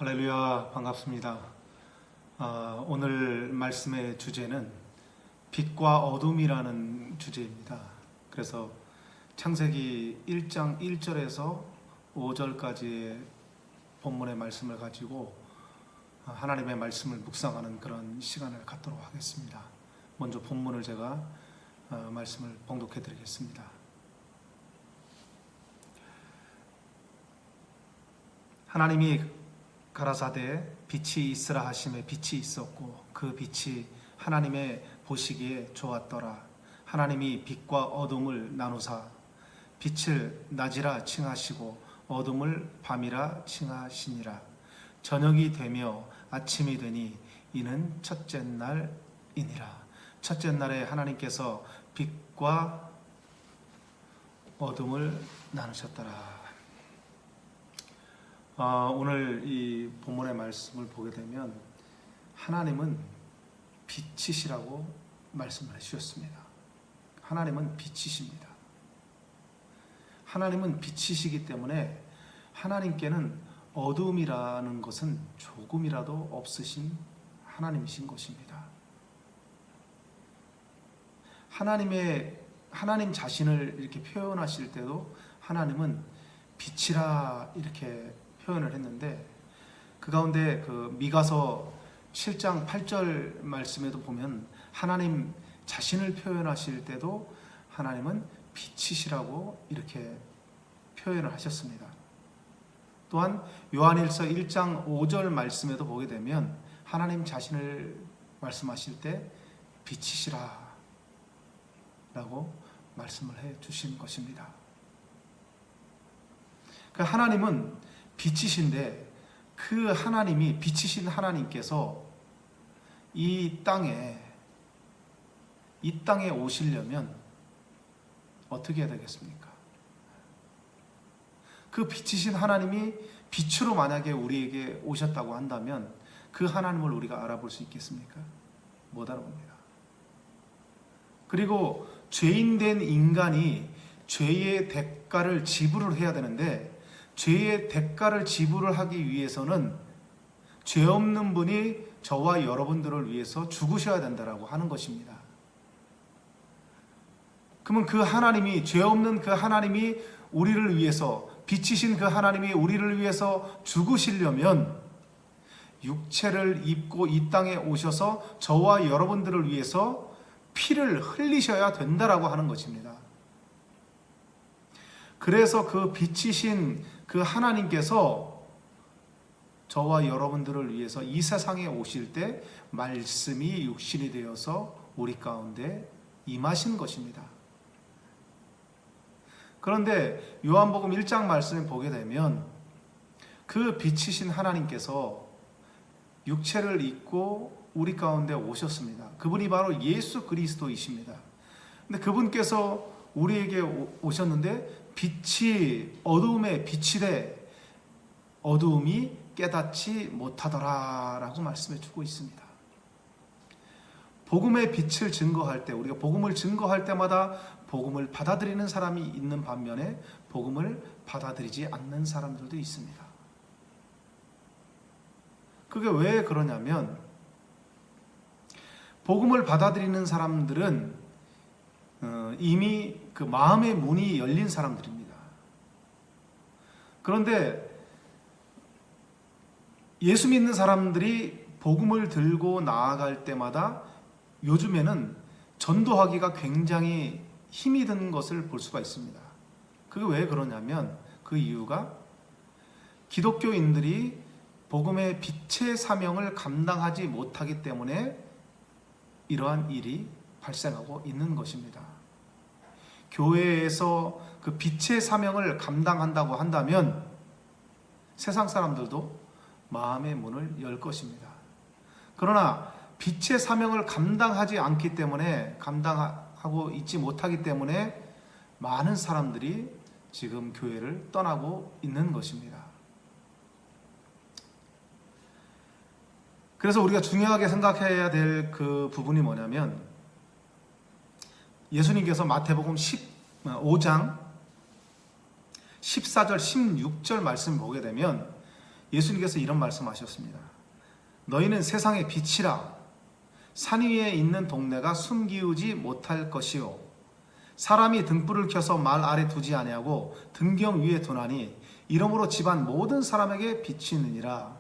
할렐루야, 반갑습니다. 오늘 말씀의 주제는 빛과 어둠이라는 주제입니다. 그래서 창세기 1장 1절에서 5절까지의 본문의 말씀을 가지고 하나님의 말씀을 묵상하는 그런 시간을 갖도록 하겠습니다. 먼저 본문을 제가 말씀을 봉독해 드리겠습니다. 하나님이 가라사대 빛이 있으라 하심에 빛이 있었고 그 빛이 하나님의 보시기에 좋았더라. 하나님이 빛과 어둠을 나누사 빛을 낮이라 칭하시고 어둠을 밤이라 칭하시니라. 저녁이 되며 아침이 되니 이는 첫째 날이니라. 첫째 날에 하나님께서 빛과 어둠을 나누셨더라. 오늘 이 본문의 말씀을 보게 되면 하나님은 빛이시라고 말씀을 해주셨습니다. 하나님은 빛이십니다. 하나님은 빛이시기 때문에 하나님께는 어둠이라는 것은 조금이라도 없으신 하나님이신 것입니다. 하나님 자신을 이렇게 표현하실 때도 하나님은 빛이라 이렇게 표현을 했는데, 그 가운데 그 미가서 7장 8절 말씀에도 보면 하나님 자신을 표현하실 때도 하나님은 빛이시라고 이렇게 표현을 하셨습니다. 또한 요한일서 1장 5절 말씀에도 보게 되면 하나님 자신을 말씀하실 때 빛이시라 라고 말씀을 해 주신 것입니다. 그 하나님은 빛이신데, 그 하나님이 빛이신 하나님께서 이 땅에 오시려면 어떻게 해야 되겠습니까? 그 빛이신 하나님이 빛으로 만약에 우리에게 오셨다고 한다면 그 하나님을 우리가 알아볼 수 있겠습니까? 못 알아봅니다. 그리고 죄인된 인간이 죄의 대가를 지불을 해야 되는데, 죄의 대가를 지불을 하기 위해서는 죄 없는 분이 저와 여러분들을 위해서 죽으셔야 된다라고 하는 것입니다. 그러면 그 하나님이, 죄 없는 그 하나님이 우리를 위해서, 빛이신 그 하나님이 우리를 위해서 죽으시려면 육체를 입고 이 땅에 오셔서 저와 여러분들을 위해서 피를 흘리셔야 된다라고 하는 것입니다. 그래서 그 빛이신 그 하나님께서 저와 여러분들을 위해서 이 세상에 오실 때 말씀이 육신이 되어서 우리 가운데 임하신 것입니다. 그런데 요한복음 1장 말씀을 보게 되면 그 빛이신 하나님께서 육체를 입고 우리 가운데 오셨습니다. 그분이 바로 예수 그리스도이십니다. 근데 그분께서 우리에게 오셨는데 빛이 어두움에 빛이되 어두움이 깨닫지 못하더라 라고 말씀해 주고 있습니다. 복음의 빛을 증거할 때, 우리가 복음을 증거할 때마다 복음을 받아들이는 사람이 있는 반면에 복음을 받아들이지 않는 사람들도 있습니다. 그게 왜 그러냐면, 복음을 받아들이는 사람들은 이미 그 마음의 문이 열린 사람들입니다. 그런데 예수 믿는 사람들이 복음을 들고 나아갈 때마다 요즘에는 전도하기가 굉장히 힘이 든 것을 볼 수가 있습니다. 그게 왜 그러냐면, 그 이유가 기독교인들이 복음의 빛의 사명을 감당하지 못하기 때문에 이러한 일이 발생하고 있는 것입니다. 교회에서 그 빛의 사명을 감당한다고 한다면 세상 사람들도 마음의 문을 열 것입니다. 그러나 빛의 사명을 감당하지 않기 때문에, 감당하고 있지 못하기 때문에 많은 사람들이 지금 교회를 떠나고 있는 것입니다. 그래서 우리가 중요하게 생각해야 될 그 부분이 뭐냐면, 예수님께서 마태복음 15장 14절 16절 말씀을 보게 되면 예수님께서 이런 말씀하셨습니다. 너희는 세상의 빛이라. 산 위에 있는 동네가 숨기우지 못할 것이요 사람이 등불을 켜서 말 아래 두지 아니하고 등경 위에 두나니 이러므로 집안 모든 사람에게 비치느니라.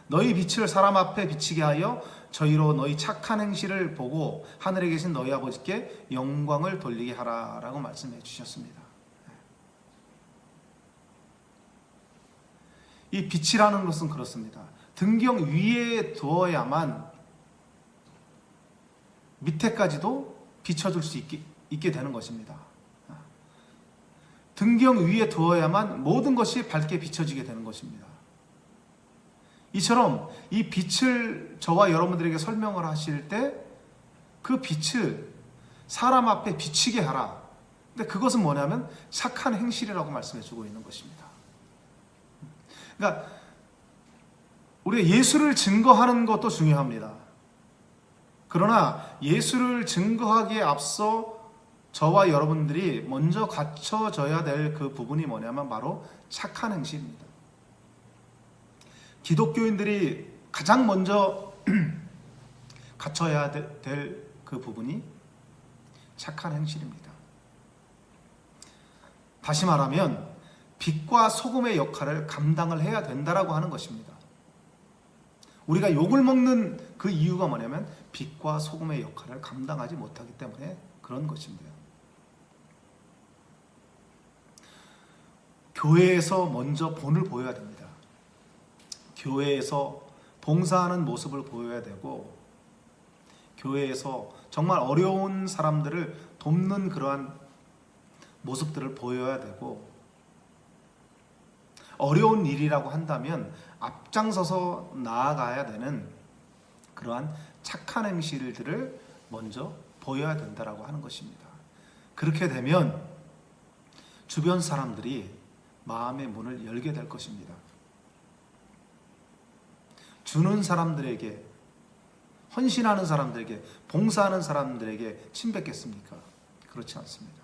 너희 빛을 사람 앞에 비치게 하여 저희로 너희 착한 행실을 보고 하늘에 계신 너희 아버지께 영광을 돌리게 하라 라고 말씀해 주셨습니다. 이 빛이라는 것은 그렇습니다. 등경 위에 두어야만 밑에까지도 비춰줄 수 있게 되는 것입니다. 등경 위에 두어야만 모든 것이 밝게 비춰지게 되는 것입니다. 이처럼 이 빛을 저와 여러분들에게 설명을 하실 때 그 빛을 사람 앞에 비치게 하라. 근데 그것은 뭐냐면 착한 행실이라고 말씀해 주고 있는 것입니다. 그러니까 우리가 예수를 증거하는 것도 중요합니다. 그러나 예수를 증거하기에 앞서 저와 여러분들이 먼저 갖춰져야 될 그 부분이 뭐냐면 바로 착한 행실입니다. 기독교인들이 가장 먼저 갖춰야 될 그 부분이 착한 행실입니다. 다시 말하면 빛과 소금의 역할을 감당을 해야 된다라고 하는 것입니다. 우리가 욕을 먹는 그 이유가 뭐냐면 빛과 소금의 역할을 감당하지 못하기 때문에 그런 것입니다. 교회에서 먼저 본을 보여야 됩니다. 교회에서 봉사하는 모습을 보여야 되고, 교회에서 정말 어려운 사람들을 돕는 그러한 모습들을 보여야 되고, 어려운 일이라고 한다면 앞장서서 나아가야 되는 그러한 착한 행실들을 먼저 보여야 된다라고 하는 것입니다. 그렇게 되면 주변 사람들이 마음의 문을 열게 될 것입니다. 주는 사람들에게, 헌신하는 사람들에게, 봉사하는 사람들에게 침뱉겠습니까? 그렇지 않습니다.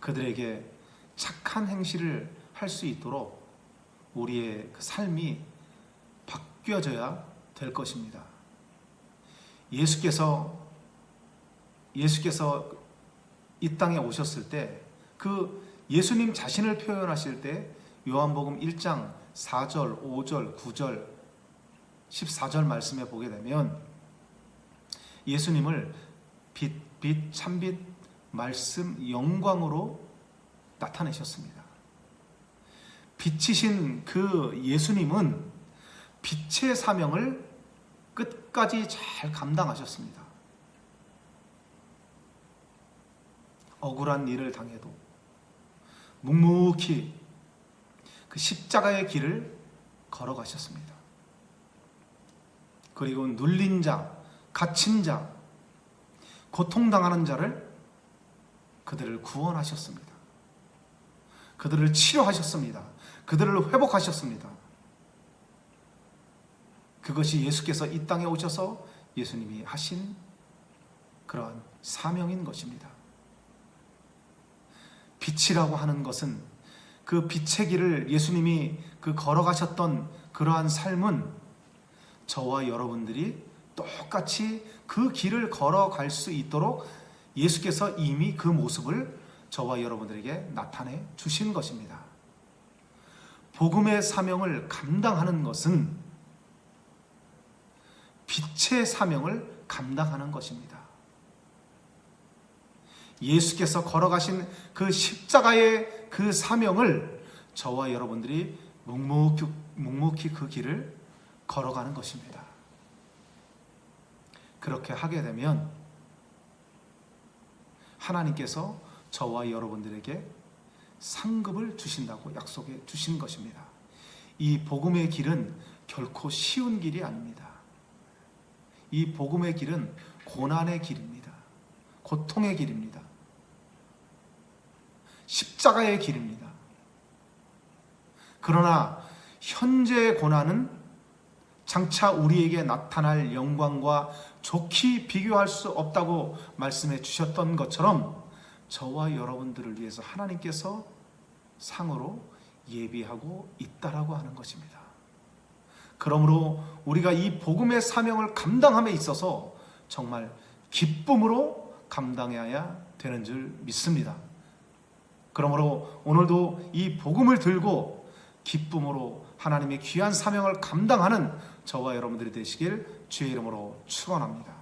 그들에게 착한 행실을 할 수 있도록 우리의 그 삶이 바뀌어져야 될 것입니다. 예수께서 이 땅에 오셨을 때 그 예수님 자신을 표현하실 때 요한복음 1장 4절, 5절, 9절, 14절 말씀에 보게 되면 예수님을 빛, 참빛, 말씀, 영광으로 나타내셨습니다. 빛이신 그 예수님은 빛의 사명을 끝까지 잘 감당하셨습니다. 억울한 일을 당해도 묵묵히 그 십자가의 길을 걸어가셨습니다. 그리고 눌린 자, 갇힌 자, 고통당하는 자를 그들을 구원하셨습니다. 그들을 치료하셨습니다. 그들을 회복하셨습니다. 그것이 예수께서 이 땅에 오셔서 예수님이 하신 그러한 사명인 것입니다. 빛이라고 하는 것은 그 빛의 길을 예수님이 그 걸어가셨던 그러한 삶은 저와 여러분들이 똑같이 그 길을 걸어갈 수 있도록 예수께서 이미 그 모습을 저와 여러분들에게 나타내 주신 것입니다. 복음의 사명을 감당하는 것은 빛의 사명을 감당하는 것입니다. 예수께서 걸어가신 그 십자가의 그 사명을 저와 여러분들이 묵묵히 그 길을 걸어가는 것입니다. 그렇게 하게 되면 하나님께서 저와 여러분들에게 상급을 주신다고 약속해 주신 것입니다. 이 복음의 길은 결코 쉬운 길이 아닙니다. 이 복음의 길은 고난의 길입니다. 고통의 길입니다. 십자가의 길입니다. 그러나 현재의 고난은 장차 우리에게 나타날 영광과 좋게 비교할 수 없다고 말씀해 주셨던 것처럼 저와 여러분들을 위해서 하나님께서 상으로 예비하고 있다라고 하는 것입니다. 그러므로 우리가 이 복음의 사명을 감당함에 있어서 정말 기쁨으로 감당해야 되는 줄 믿습니다. 그러므로 오늘도 이 복음을 들고 기쁨으로 하나님의 귀한 사명을 감당하는 저와 여러분들이 되시길 주의 이름으로 축원합니다.